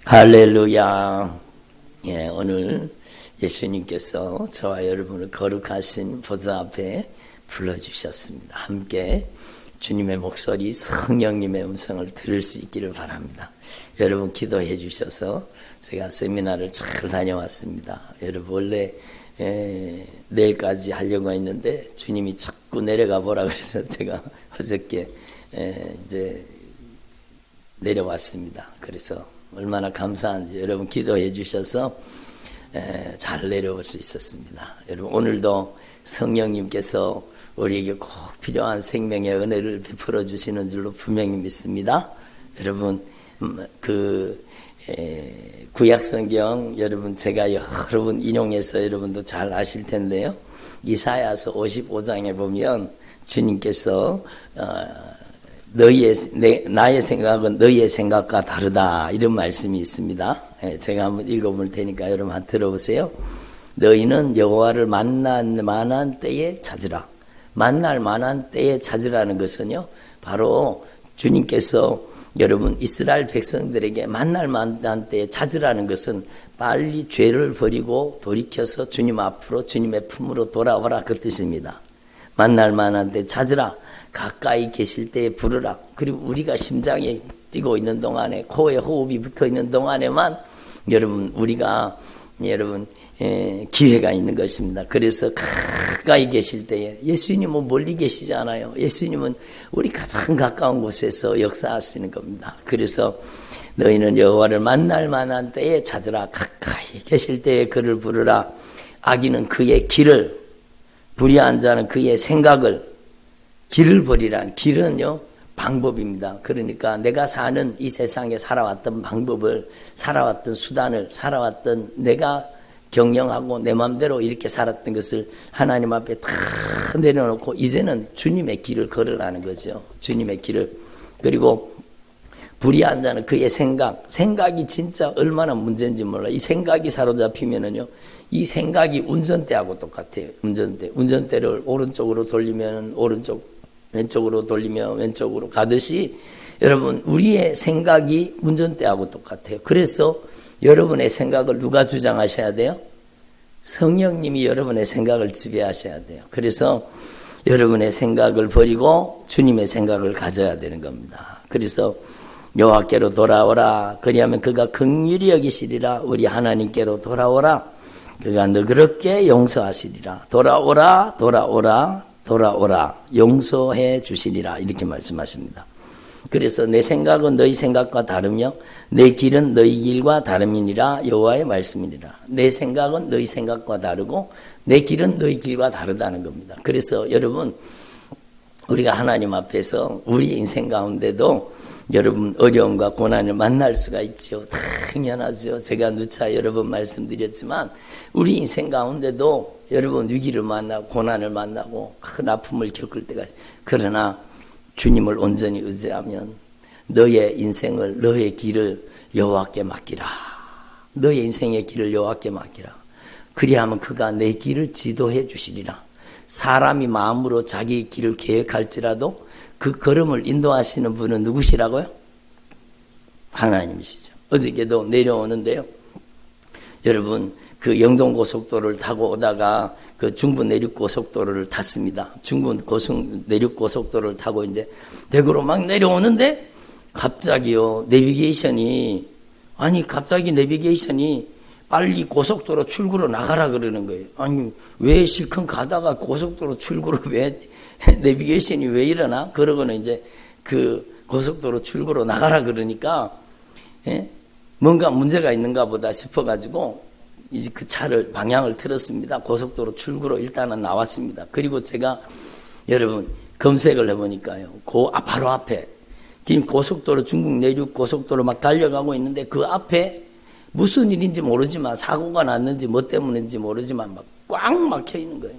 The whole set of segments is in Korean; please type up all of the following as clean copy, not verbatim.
할렐루야. 예, 오늘 예수님께서 저와 여러분을 거룩하신 보좌 앞에 불러주셨습니다. 함께 주님의 목소리, 성령님의 음성을 들을 수 있기를 바랍니다. 여러분 기도해 주셔서 제가 세미나를 잘 다녀왔습니다. 여러분 원래 내일까지 하려고 했는데 주님이 자꾸 내려가 보라 그래서 제가 어저께 이제 내려왔습니다. 그래서 얼마나 감사한지 여러분 기도해 주셔서 잘 내려올 수 있었습니다. 여러분 오늘도 성령님께서 우리에게 꼭 필요한 생명의 은혜를 베풀어 주시는 줄로 분명히 믿습니다. 여러분 구약성경 여러분 제가 여러 번 인용해서 여러분도 잘 아실 텐데요. 이사야서 55장에 보면 주님께서 나의 생각은 너희의 생각과 다르다 이런 말씀이 있습니다. 제가 한번 읽어볼 테니까 여러분 한번 들어보세요. 너희는 여호와를 만날 만한 때에 찾으라. 만날 만한 때에 찾으라는 것은요 바로 주님께서 여러분 이스라엘 백성들에게 만날 만한 때에 찾으라는 것은 빨리 죄를 버리고 돌이켜서 주님 앞으로 주님의 품으로 돌아오라 그 뜻입니다. 만날 만한 때 찾으라. 가까이 계실 때에 부르라. 그리고 우리가 심장에 뛰고 있는 동안에 코에 호흡이 붙어 있는 동안에만 우리가 기회가 있는 것입니다. 그래서 가까이 계실 때에 예수님은 멀리 계시지 않아요. 예수님은 우리 가장 가까운 곳에서 역사하시는 겁니다. 그래서 너희는 여호와를 만날 만한 때에 찾으라. 가까이 계실 때에 그를 부르라. 악인은 그의 길을, 불의한 자는 그의 생각을, 길을 버리란 길은요 방법입니다. 그러니까 내가 사는 이 세상에 살아왔던 방법을, 살아왔던 수단을, 살아왔던 내가 경영하고 내 마음대로 이렇게 살았던 것을 하나님 앞에 다 내려놓고 이제는 주님의 길을 걸으라는 거죠. 주님의 길을. 그리고 불의한 자는 그의 생각이 진짜 얼마나 문제인지 몰라. 이 생각이 사로잡히면은요 이 생각이 운전대하고 똑같아요. 운전대를 오른쪽으로 돌리면 오른쪽, 왼쪽으로 돌리면 왼쪽으로 가듯이 여러분 우리의 생각이 운전대하고 똑같아요. 그래서 여러분의 생각을 누가 주장하셔야 돼요? 성령님이 여러분의 생각을 지배하셔야 돼요. 그래서 여러분의 생각을 버리고 주님의 생각을 가져야 되는 겁니다. 그래서 여호와께로 돌아오라. 그리하면 그가 긍휼히 여기시리라. 우리 하나님께로 돌아오라. 그가 너그럽게 용서하시리라. 돌아오라. 용서해 주시리라. 이렇게 말씀하십니다. 그래서 내 생각은 너희 생각과 다르며 내 길은 너희 길과 다름이니라. 여호와의 말씀이니라. 내 생각은 너희 생각과 다르고 내 길은 너희 길과 다르다는 겁니다. 그래서 여러분 우리가 하나님 앞에서 우리 인생 가운데도 여러분 어려움과 고난을 만날 수가 있죠. 당연하죠. 제가 누차 여러 번 말씀드렸지만 우리 인생 가운데도 여러분 위기를 만나고 고난을 만나고 큰 아픔을 겪을 때가 있어요. 그러나 주님을 온전히 의지하면 너의 인생을, 너의 길을 여호와께 맡기라. 너의 인생의 길을 여호와께 맡기라. 그리하면 그가 내 길을 지도해 주시리라. 사람이 마음으로 자기 길을 계획할지라도 그 걸음을 인도하시는 분은 누구시라고요? 하나님이시죠. 어저께도 내려오는데요. 여러분 그 영동고속도로를 타고 오다가 그 중부 내륙고속도로를 탔습니다. 중부 내륙고속도로를 타고 이제 대구로 막 내려오는데 갑자기요 갑자기 내비게이션이 빨리 고속도로 출구로 나가라 그러는 거예요. 아니 왜 실컷 가다가 고속도로 출구로 왜 내비게이션이 왜 이러나? 그러고는 이제 그 고속도로 출구로 나가라 그러니까 뭔가 문제가 있는가 보다 싶어가지고 이제 그 차를 방향을 틀었습니다. 고속도로 출구로 일단은 나왔습니다. 그리고 제가 여러분 검색을 해보니까요. 바로 앞에 긴 고속도로 중국 내륙 고속도로 막 달려가고 있는데 그 앞에 무슨 일인지 모르지만 사고가 났는지 뭐 때문인지 모르지만 막 꽉 막혀 있는 거예요.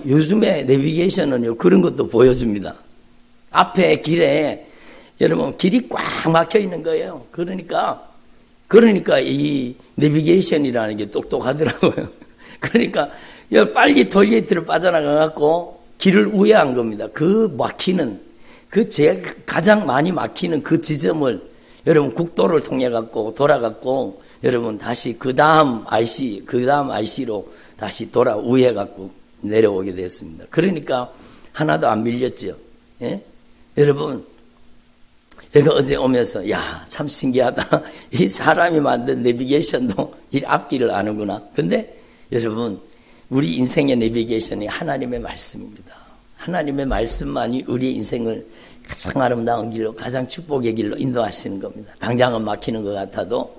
요즘에 내비게이션은요 그런 것도 보여줍니다. 앞에 길에 여러분 길이 꽉 막혀 있는 거예요. 그러니까 이 내비게이션이라는 게 똑똑하더라고요. 그러니까 빨리 돌게이트를 빠져나가갖고 길을 우회한 겁니다. 그 막히는, 그 제일 가장 많이 막히는 그 지점을 여러분 국도를 통해 갖고 돌아갔고 여러분 다시 그 다음 IC로 다시 우회 갖고 내려오게 됐습니다. 그러니까 하나도 안 밀렸죠. 예? 여러분 제가 어제 오면서 참 신기하다. 이 사람이 만든 내비게이션도 이 앞길을 아는구나. 근데 여러분 우리 인생의 내비게이션이 하나님의 말씀입니다. 하나님의 말씀만이 우리의 인생을 가장 아름다운 길로 가장 축복의 길로 인도하시는 겁니다. 당장은 막히는 것 같아도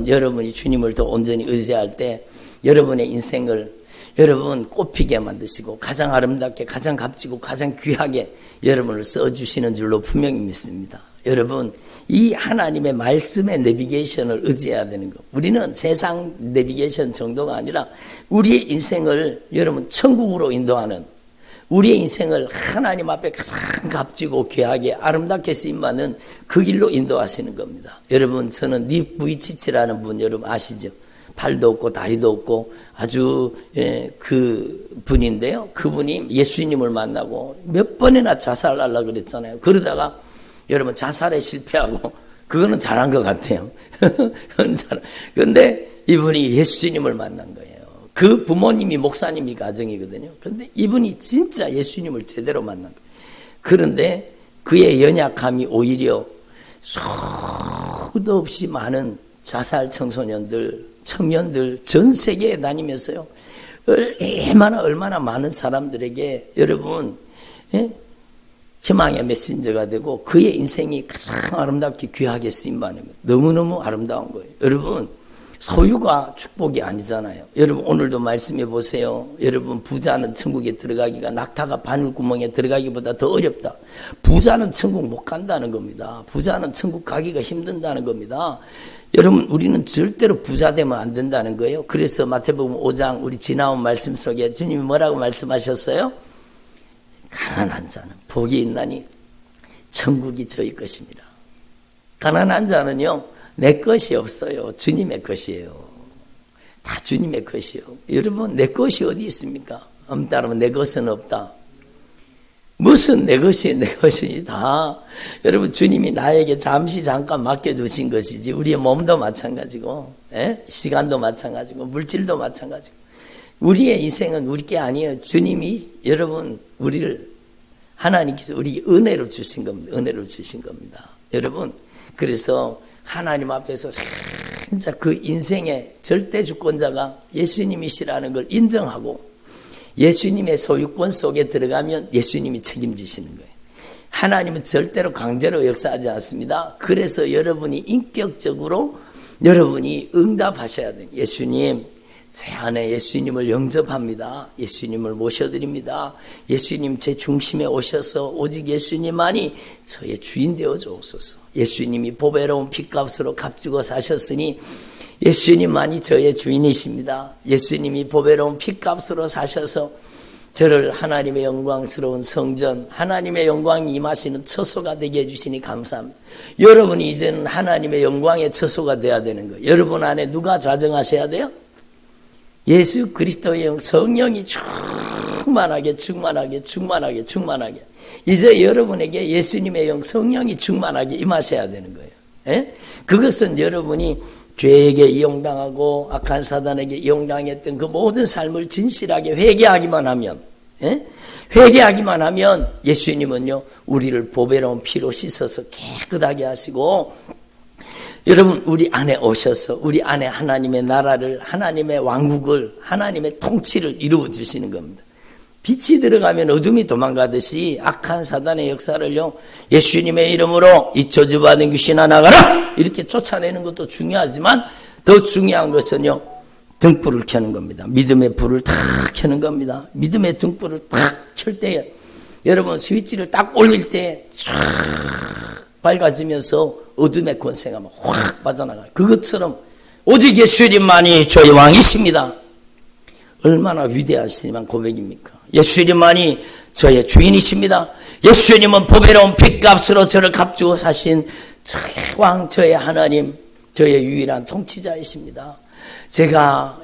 여러분이 주님을 더 온전히 의지할 때 여러분의 인생을 여러분 꽃피게 만드시고 가장 아름답게 가장 값지고 가장 귀하게 여러분을 써주시는 줄로 분명히 믿습니다. 여러분 이 하나님의 말씀의 내비게이션을 의지해야 되는 거. 우리는 세상 내비게이션 정도가 아니라 우리의 인생을 여러분 천국으로 인도하는 우리의 인생을 하나님 앞에 가장 값지고 귀하게 아름답게 쓰임받는 그 길로 인도하시는 겁니다. 여러분 저는 닉 부이치치라는 분 여러분 아시죠? 팔도 없고 다리도 없고 아주 그 분인데요. 그분이 예수님을 만나고 몇 번이나 자살하려고 그랬잖아요. 그러다가 여러분 자살에 실패하고 그거는 잘한 것 같아요. 그런데 이분이 예수님을 만난 거예요. 그 부모님이 목사님이 가정이거든요. 그런데 이분이 진짜 예수님을 제대로 만난 거예요. 그런데 그의 연약함이 오히려 수도 없이 많은 자살 청소년들, 청년들 전 세계에 다니면서요. 얼마나 많은 사람들에게 여러분 희망의 메신저가 되고 그의 인생이 가장 아름답게 귀하게 쓰임받는 거예요. 너무너무 아름다운 거예요. 여러분 소유가 축복이 아니잖아요. 여러분 오늘도 말씀해 보세요. 여러분 부자는 천국에 들어가기가 낙타가 바늘구멍에 들어가기보다 더 어렵다. 부자는 천국 못 간다는 겁니다. 부자는 천국 가기가 힘든다는 겁니다. 여러분 우리는 절대로 부자 되면 안 된다는 거예요. 그래서 마태복음 5장 우리 지나온 말씀 속에 주님이 뭐라고 말씀하셨어요? 가난한 자는 복이 있나니 천국이 저희 것입니다. 가난한 자는요 내 것이 없어요. 주님의 것이에요. 다 주님의 것이에요. 여러분 내 것이 어디 있습니까? 따르면 내 것은 없다. 무슨 내 것이 내 것이 다 여러분 주님이 나에게 잠깐 맡겨두신 것이지 우리의 몸도 마찬가지고 시간도 마찬가지고 물질도 마찬가지고 우리의 인생은 우리 게 아니에요. 주님이 여러분 우리를 하나님께서 우리 은혜로 주신 겁니다. 은혜로 주신 겁니다. 여러분 그래서 하나님 앞에서 진짜 그 인생의 절대 주권자가 예수님이시라는 걸 인정하고 예수님의 소유권 속에 들어가면 예수님이 책임지시는 거예요. 하나님은 절대로 강제로 역사하지 않습니다. 그래서 여러분이 인격적으로 여러분이 응답하셔야 돼요. 예수님 제 안에 예수님을 영접합니다. 예수님을 모셔드립니다. 예수님 제 중심에 오셔서 오직 예수님만이 저의 주인 되어 주옵소서. 예수님이 보배로운 핏값으로 값주고 사셨으니 예수님만이 저의 주인이십니다. 예수님이 보배로운 핏값으로 사셔서 저를 하나님의 영광스러운 성전, 하나님의 영광이 임하시는 처소가 되게 해주시니 감사합니다. 여러분이 이제는 하나님의 영광의 처소가 되어야 되는 거예요. 여러분 안에 누가 좌정하셔야 돼요? 예수 그리스도의 성령이 충만하게 이제 여러분에게 예수님의 영 성령이 충만하게 임하셔야 되는 거예요. 그것은 여러분이 죄에게 이용당하고 악한 사단에게 이용당했던 그 모든 삶을 진실하게 회개하기만 하면 예수님은요 우리를 보배로운 피로 씻어서 깨끗하게 하시고 여러분 우리 안에 오셔서 우리 안에 하나님의 나라를 하나님의 왕국을 하나님의 통치를 이루어 주시는 겁니다. 빛이 들어가면 어둠이 도망가듯이 악한 사단의 역사를요 예수님의 이름으로 이 저주받은 귀신아 나가라 이렇게 쫓아내는 것도 중요하지만 더 중요한 것은요 등불을 켜는 겁니다. 믿음의 불을 탁 켜는 겁니다. 믿음의 등불을 탁 켤 때 여러분 스위치를 딱 올릴 때 쫙 밝아지면서 어둠의 권세가 막 확 빠져나가요. 그것처럼 오직 예수님만이 저희 왕이십니다. 얼마나 위대하시만 고백입니까? 예수님만이 저의 주인이십니다. 예수님은 보배로운 핏값으로 저를 값주고 사신 저의 왕, 저의 하나님, 저의 유일한 통치자이십니다. 제가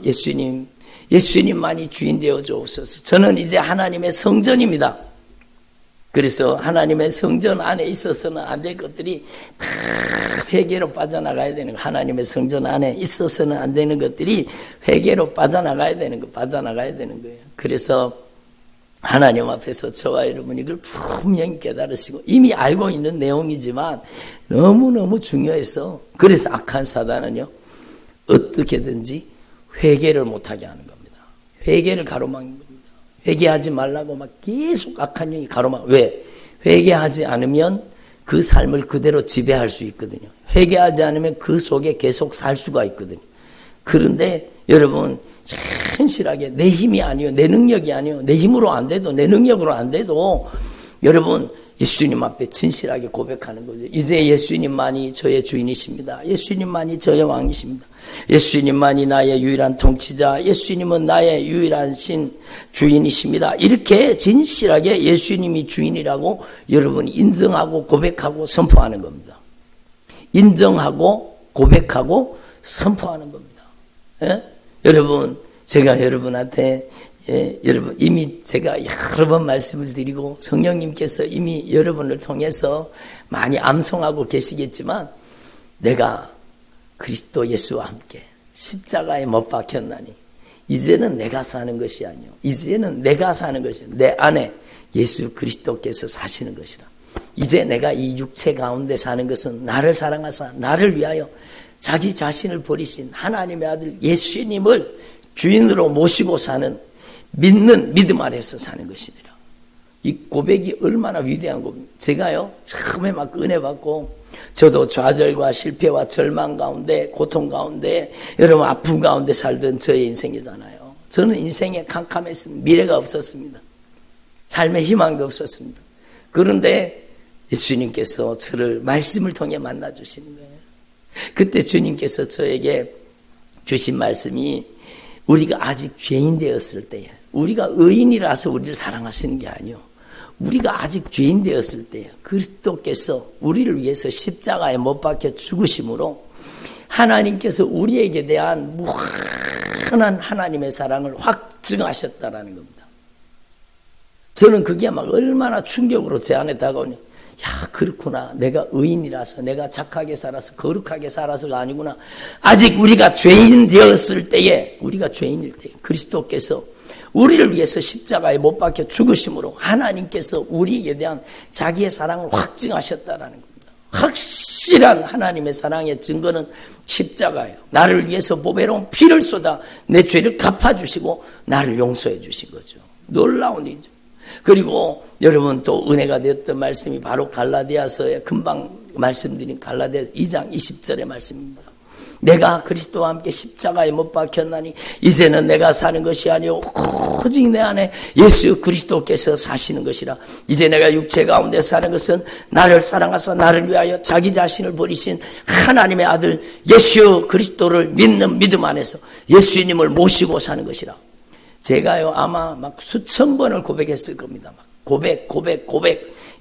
예수님만이 주인 되어 주옵소서. 저는 이제 하나님의 성전입니다. 그래서 하나님의 성전 안에 있어서는 안 될 것들이 다 회개로 빠져나가야 되는 거. 하나님의 성전 안에 있어서는 안 되는 것들이 회개로 빠져나가야 되는 거예요. 그래서 하나님 앞에서 저와 여러분이 이걸 분명히 깨달으시고 이미 알고 있는 내용이지만 너무너무 중요해서 그래서 악한 사단은요 어떻게든지 회개를 못하게 하는 겁니다. 회개를 가로막는 겁니다. 회개하지 말라고 막 계속 악한 영이 가로막. 왜? 회개하지 않으면 그 삶을 그대로 지배할 수 있거든요. 회개하지 않으면 그 속에 계속 살 수가 있거든요. 그런데 여러분 현실하게 내 힘이 아니요, 내 능력이 아니요, 내 힘으로 안 돼도, 내 능력으로 안 돼도 여러분 예수님 앞에 진실하게 고백하는 거죠. 이제 예수님만이 저의 주인이십니다. 예수님만이 저의 왕이십니다. 예수님만이 나의 유일한 통치자, 예수님은 나의 유일한 신 주인이십니다. 이렇게 진실하게 예수님이 주인이라고 여러분이 인정하고 고백하고 선포하는 겁니다. 인정하고 고백하고 선포하는 겁니다. 예? 여러분, 제가 여러분한테 여러분 이미 제가 여러 번 말씀을 드리고 성령님께서 이미 여러분을 통해서 많이 암송하고 계시겠지만 내가 그리스도 예수와 함께 십자가에 못 박혔나니 이제는 내가 사는 것이 아니요 이제는 내가 사는 것이 내 안에 예수 그리스도께서 사시는 것이다. 이제 내가 이 육체 가운데 사는 것은 나를 사랑하사 나를 위하여 자기 자신을 버리신 하나님의 아들 예수님을 주인으로 모시고 사는 믿는 믿음 아래서 사는 것이니라. 이 고백이 얼마나 위대한 고백입니까? 제가요 처음에 막 은혜 받고 저도 좌절과 실패와 절망 가운데 고통 가운데 여러분 아픔 가운데 살던 저의 인생이잖아요. 저는 인생에 캄캄했습니다. 미래가 없었습니다. 삶의 희망도 없었습니다. 그런데 예수님께서 저를 말씀을 통해 만나 주시는 거예요. 그때 주님께서 저에게 주신 말씀이 우리가 아직 죄인 되었을 때에 우리가 의인이라서 우리를 사랑하시는 게 아니요 우리가 아직 죄인 되었을 때에 그리스도께서 우리를 위해서 십자가에 못 박혀 죽으심으로 하나님께서 우리에게 대한 무한한 하나님의 사랑을 확증하셨다라는 겁니다. 저는 그게 막 얼마나 충격으로 제 안에 다가오니 야 그렇구나 내가 의인이라서 내가 착하게 살아서 거룩하게 살아서가 아니구나. 아직 우리가 죄인 되었을 때에 우리가 죄인일 때 그리스도께서 우리를 위해서 십자가에 못 박혀 죽으심으로 하나님께서 우리에게 대한 자기의 사랑을 확증하셨다라는 겁니다. 확실한 하나님의 사랑의 증거는 십자가예요. 나를 위해서 보배로운 피를 쏟아 내 죄를 갚아주시고 나를 용서해 주신 거죠. 놀라운 일이죠. 그리고 여러분 또 은혜가 되었던 말씀이 바로 갈라디아서에 금방 말씀드린 갈라디아서 2장 20절의 말씀입니다. 내가 그리스도와 함께 십자가에 못 박혔나니 이제는 내가 사는 것이 아니오 오직 내 안에 예수 그리스도께서 사시는 것이라. 이제 내가 육체 가운데 사는 것은 나를 사랑하사 나를 위하여 자기 자신을 버리신 하나님의 아들 예수 그리스도를 믿는 믿음 안에서 예수님을 모시고 사는 것이라. 제가요 아마 막 수천 번을 고백했을 겁니다. 막 고백.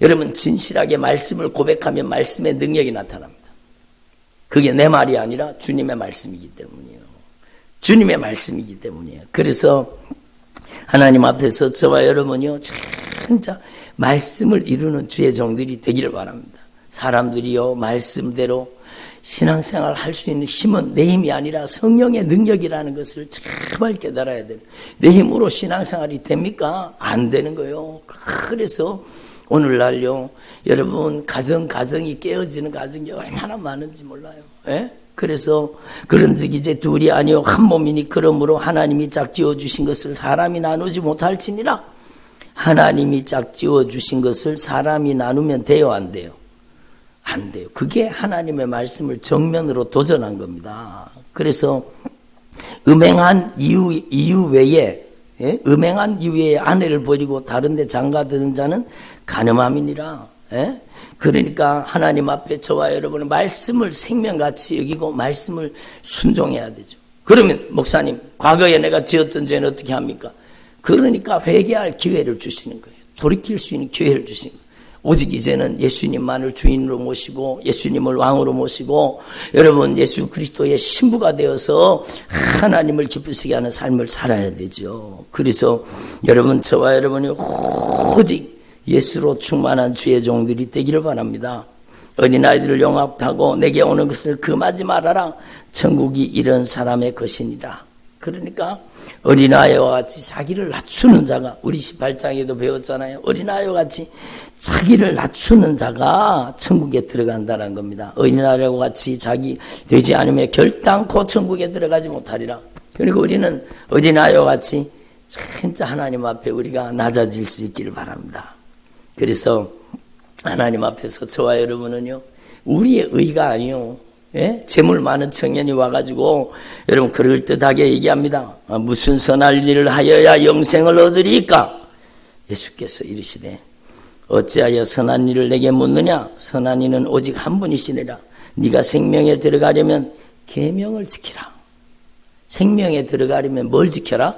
여러분 진실하게 말씀을 고백하면 말씀의 능력이 나타납니다. 그게 내 말이 아니라 주님의 말씀이기 때문이에요. 주님의 말씀이기 때문이에요. 그래서 하나님 앞에서 저와 여러분이요 진짜 말씀을 이루는 주의 종들이 되기를 바랍니다. 사람들이요 말씀대로 신앙생활을 할 수 있는 힘은 내 힘이 아니라 성령의 능력이라는 것을 제발 깨달아야 돼요. 내 힘으로 신앙생활이 됩니까? 안 되는 거예요. 그래서 오늘날요 여러분 가정이 깨어지는 가정이 얼마나 많은지 몰라요. 예? 그래서 그런즉 이제 둘이 아니요 한 몸이니 그러므로 하나님이 짝지어 주신 것을 사람이 나누지 못할지니라. 하나님이 짝지어 주신 것을 사람이 나누면 돼요 안 돼요? 안 돼요. 그게 하나님의 말씀을 정면으로 도전한 겁니다. 그래서 음행한 이유 외에 음행한 이후에 아내를 버리고 다른 데 장가드는 자는 간음함이니라. 그러니까 하나님 앞에 저와 여러분은 말씀을 생명같이 여기고 말씀을 순종해야 되죠. 그러면 목사님 과거에 내가 지었던 죄는 어떻게 합니까? 그러니까 회개할 기회를 주시는 거예요. 돌이킬 수 있는 기회를 주시는 거예요. 오직 이제는 예수님만을 주인으로 모시고 예수님을 왕으로 모시고 여러분 예수 그리스도의 신부가 되어서 하나님을 기쁘시게 하는 삶을 살아야 되죠. 그래서 여러분 저와 여러분이 오직 예수로 충만한 주의 종들이 되기를 바랍니다. 어린아이들을 용납하고 내게 오는 것을 금하지 말아라. 천국이 이런 사람의 것이니라. 그러니까 어린아이와 같이 자기를 낮추는 자가, 우리 18장에도 배웠잖아요. 어린아이와 같이 자기를 낮추는 자가 천국에 들어간다는 겁니다. 어린아이와 같이 자기 되지 않으면 결단코 천국에 들어가지 못하리라. 그리고 우리는 어린아이와 같이 진짜 하나님 앞에 우리가 낮아질 수 있기를 바랍니다. 그래서 하나님 앞에서 저와 여러분은요, 우리의 의가 아니요, 예? 재물 많은 청년이 와가지고 여러분 그럴듯하게 얘기합니다. 무슨 선할 일을 하여야 영생을 얻으리까? 예수께서 이르시되 어찌하여 선한 일을 내게 묻느냐? 선한 이는 오직 한 분이시니라. 네가 생명에 들어가려면 계명을 지키라. 생명에 들어가려면 뭘 지켜라?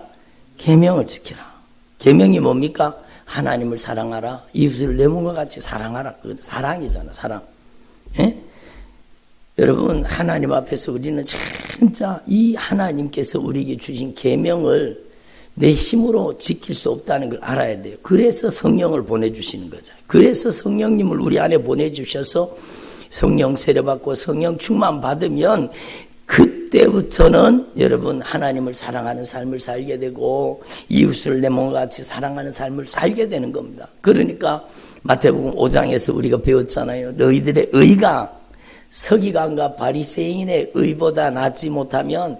계명을 지켜라. 계명이 뭡니까? 하나님을 사랑하라. 이웃을 내 몸과 같이 사랑하라. 그것도 사랑이잖아, 사랑. 예? 여러분, 하나님 앞에서 우리는 진짜 이 하나님께서 우리에게 주신 계명을 내 힘으로 지킬 수 없다는 걸 알아야 돼요. 그래서 성령을 보내주시는 거죠. 그래서 성령님을 우리 안에 보내주셔서 성령 세례받고 성령 충만 받으면 그때부터는 여러분 하나님을 사랑하는 삶을 살게 되고 이웃을 내 몸과 같이 사랑하는 삶을 살게 되는 겁니다. 그러니까 마태복음 5장에서 우리가 배웠잖아요. 너희들의 의가 서기관과 바리새인의 의보다 낫지 못하면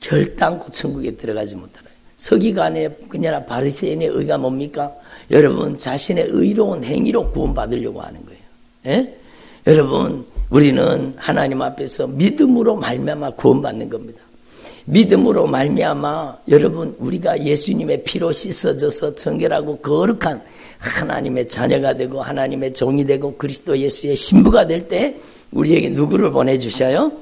결단코 천국에 들어가지 못하라. 서기관의 그냥 바리새인의 의가 뭡니까? 여러분 자신의 의로운 행위로 구원받으려고 하는 거예요. 예? 여러분 우리는 하나님 앞에서 믿음으로 말미암아 구원받는 겁니다. 믿음으로 말미암아 여러분 우리가 예수님의 피로 씻어져서 정결하고 거룩한 하나님의 자녀가 되고 하나님의 종이 되고 그리스도 예수의 신부가 될 때 우리에게 누구를 보내주셔요?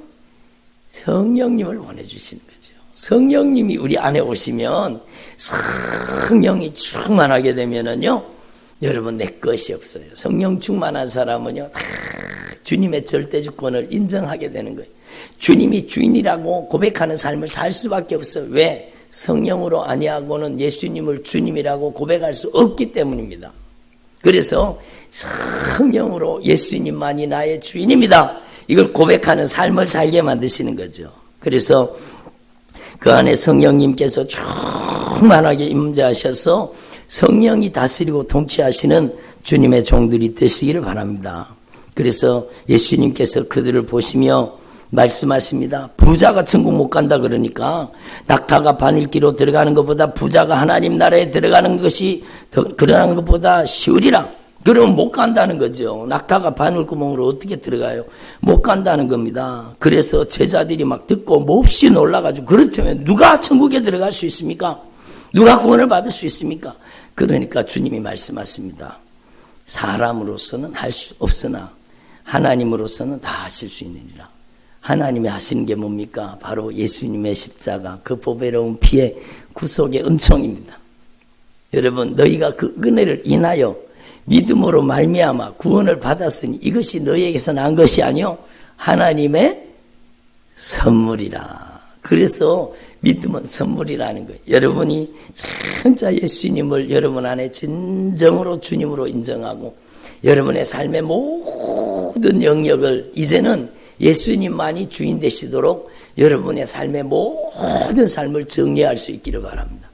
성령님을 보내주시는 거죠. 성령님이 우리 안에 오시면 성령이 충만하게 되면은요, 여러분 내 것이 없어요. 성령 충만한 사람은요, 다 주님의 절대주권을 인정하게 되는 거예요. 주님이 주인이라고 고백하는 삶을 살 수밖에 없어요. 왜? 성령으로 아니하고는 예수님을 주님이라고 고백할 수 없기 때문입니다. 그래서 성령으로 예수님만이 나의 주인입니다. 이걸 고백하는 삶을 살게 만드시는 거죠. 그래서 그 안에 성령님께서 충만하게 임재하셔서 성령이 다스리고 통치하시는 주님의 종들이 되시기를 바랍니다. 그래서 예수님께서 그들을 보시며 말씀하십니다. 부자가 천국 못 간다 그러니까 낙타가 바늘기로 들어가는 것보다 부자가 하나님 나라에 들어가는 것이 들어가는 것보다 쉬우리라. 그러면 못 간다는 거죠. 낙타가 바늘구멍으로 어떻게 들어가요? 못 간다는 겁니다. 그래서 제자들이 막 듣고 몹시 놀라가지고 그렇다면 누가 천국에 들어갈 수 있습니까? 누가 구원을 받을 수 있습니까? 그러니까 주님이 말씀하십니다. 사람으로서는 할 수 없으나 하나님으로서는 다 하실 수 있느니라. 하나님이 하시는 게 뭡니까? 바로 예수님의 십자가, 그 보배로운 피의 구속의 은총입니다. 여러분, 너희가 그 은혜를 인하여 믿음으로 말미암아 구원을 받았으니 이것이 너희에게서 난 것이 아니요 하나님의 선물이라. 그래서 믿음은 선물이라는 거예요. 여러분이 진짜 예수님을 여러분 안에 진정으로 주님으로 인정하고 여러분의 삶의 모든 영역을 이제는 예수님만이 주인 되시도록 여러분의 삶의 모든 삶을 정리할 수 있기를 바랍니다.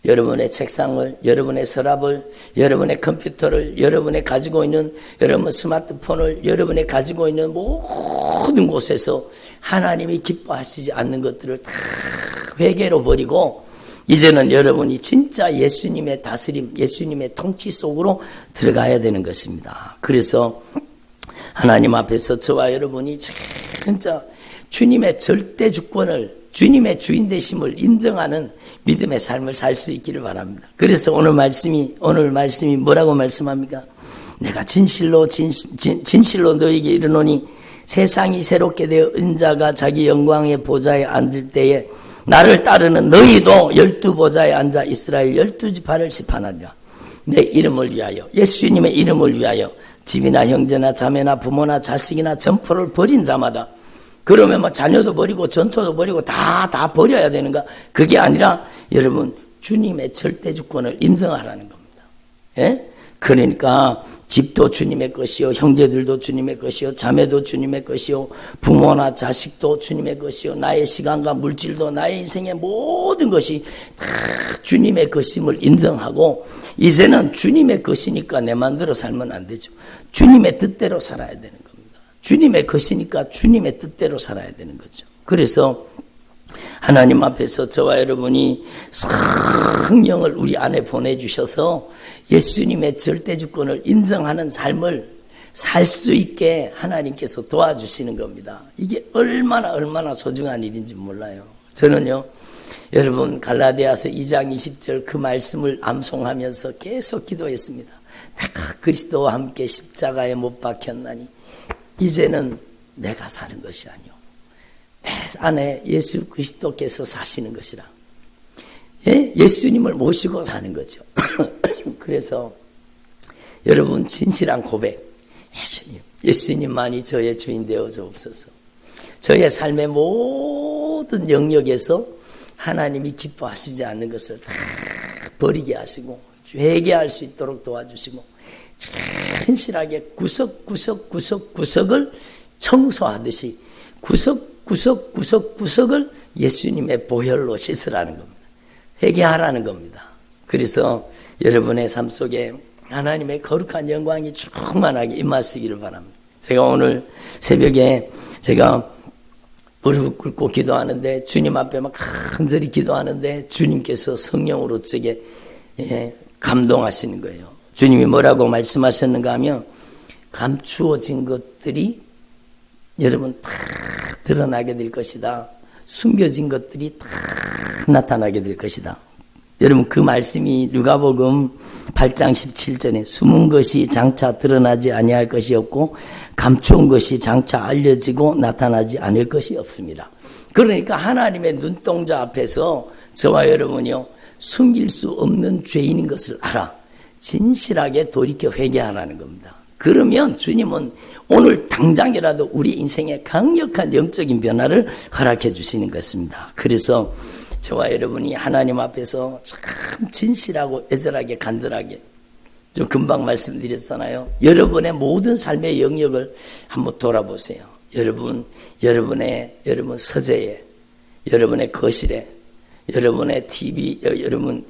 여러분의 책상을, 여러분의 서랍을, 여러분의 컴퓨터를, 여러분의 가지고 있는 여러분 스마트폰을, 여러분의 가지고 있는 모든 곳에서 하나님이 기뻐하시지 않는 것들을 다 회개로 버리고 이제는 여러분이 진짜 예수님의 다스림, 예수님의 통치 속으로 들어가야 되는 것입니다. 그래서 하나님 앞에서 저와 여러분이 진짜 주님의 절대 주권을, 주님의 주인 되심을 인정하는 믿음의 삶을 살 수 있기를 바랍니다. 그래서 오늘 말씀이 뭐라고 말씀합니까? 내가 진실로 너에게 이르노니 세상이 새롭게 되어 은자가 자기 영광의 보좌에 앉을 때에 나를 따르는 너희도 12보좌에 앉아 이스라엘 12지파를 심판하리라. 내 이름을 위하여, 예수님의 이름을 위하여 집이나 형제나 자매나 부모나 자식이나 점포를 버린 자마다, 그러면 뭐 자녀도 버리고 전토도 버리고 다 버려야 되는가? 그게 아니라 여러분 주님의 절대 주권을 인정하라는 겁니다. 예? 그러니까 집도 주님의 것이요, 형제들도 주님의 것이요, 자매도 주님의 것이요, 부모나 자식도 주님의 것이요, 나의 시간과 물질도, 나의 인생의 모든 것이 다 주님의 것임을 인정하고, 이제는 주님의 것이니까 내 맘대로 살면 안 되죠. 주님의 뜻대로 살아야 되는 겁니다. 주님의 것이니까 주님의 뜻대로 살아야 되는 거죠. 그래서 하나님 앞에서 저와 여러분이 성령을 우리 안에 보내주셔서 예수님의 절대주권을 인정하는 삶을 살 수 있게 하나님께서 도와주시는 겁니다. 이게 얼마나 소중한 일인지 몰라요. 저는요, 여러분 갈라디아서 2장 20절 그 말씀을 암송하면서 계속 기도했습니다. 내가 그리스도와 함께 십자가에 못 박혔나니 이제는 내가 사는 것이 아니오, 내 안에 예수 그리스도께서 사시는 것이라. 예수님을 모시고 사는 거죠. 그래서 여러분 진실한 고백, 예수님만이 저의 주인 되어 주옵소서. 저의 삶의 모든 영역에서 하나님이 기뻐하시지 않는 것을 다 버리게 하시고 회개할 수 있도록 도와주시고 진실하게 구석구석을 청소하듯이 구석구석을 예수님의 보혈로 씻으라는 겁니다. 회개하라는 겁니다. 그래서 여러분의 삶 속에 하나님의 거룩한 영광이 충만하게 임하시기를 바랍니다. 제가 오늘 새벽에 제가 무릎 꿇고 기도하는데, 주님 앞에 막 간절히 기도하는데 주님께서 성령으로 제게 감동하시는 거예요. 주님이 뭐라고 말씀하셨는가 하면, 감추어진 것들이 여러분 다 드러나게 될 것이다. 숨겨진 것들이 다 나타나게 될 것이다. 여러분 그 말씀이 누가복음 8장 17절에 숨은 것이 장차 드러나지 아니할 것이 없고 감추은 것이 장차 알려지고 나타나지 않을 것이 없습니다. 그러니까 하나님의 눈동자 앞에서 저와 여러분이요, 숨길 수 없는 죄인인 것을 알아 진실하게 돌이켜 회개하라는 겁니다. 그러면 주님은 오늘 당장이라도 우리 인생에 강력한 영적인 변화를 허락해 주시는 것입니다. 그래서 저와 여러분이 하나님 앞에서 참 진실하고 애절하게 간절하게, 좀 금방 말씀드렸잖아요. 여러분의 모든 삶의 영역을 한번 돌아보세요. 여러분의 서재에, 여러분의 거실에, 여러분의 TV,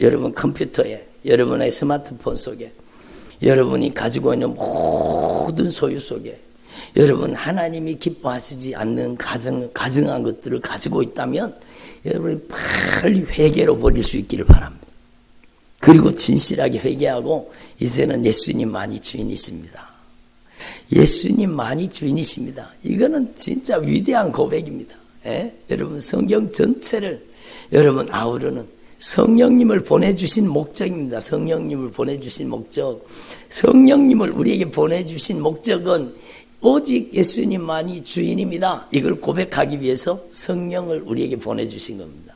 여러분 컴퓨터에, 여러분의 스마트폰 속에, 여러분이 가지고 있는 모든 소유 속에, 여러분 하나님이 기뻐하시지 않는 가증한 것들을 가지고 있다면 여러분이 빨리 회개로 버릴 수 있기를 바랍니다. 그리고 진실하게 회개하고 이제는 예수님만이 주인이십니다. 예수님만이 주인이십니다. 이거는 진짜 위대한 고백입니다. 여러분 성경 전체를 여러분 아우르는 성령님을 보내주신 목적입니다. 성령님을 보내주신 목적, 성령님을 우리에게 보내주신 목적은 오직 예수님만이 주인입니다. 이걸 고백하기 위해서 성령을 우리에게 보내주신 겁니다.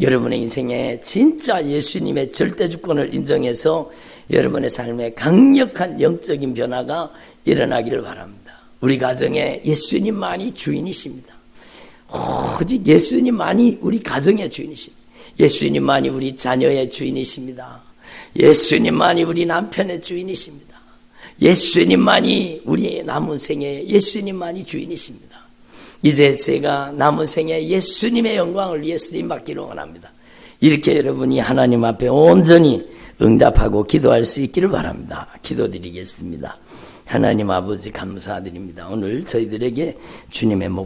여러분의 인생에 진짜 예수님의 절대주권을 인정해서 여러분의 삶에 강력한 영적인 변화가 일어나기를 바랍니다. 우리 가정에 예수님만이 주인이십니다. 오직 예수님만이 우리 가정의 주인이십니다. 예수님만이 우리 자녀의 주인이십니다. 예수님만이 우리 남편의 주인이십니다. 예수님만이 우리의 남은 생에 예수님만이 주인이십니다. 이제 제가 남은 생에 예수님의 영광을 위해 쓰임받기를 원합니다. 이렇게 여러분이 하나님 앞에 온전히 응답하고 기도할 수 있기를 바랍니다. 기도드리겠습니다. 하나님 아버지 감사드립니다. 오늘 저희들에게 주님의 목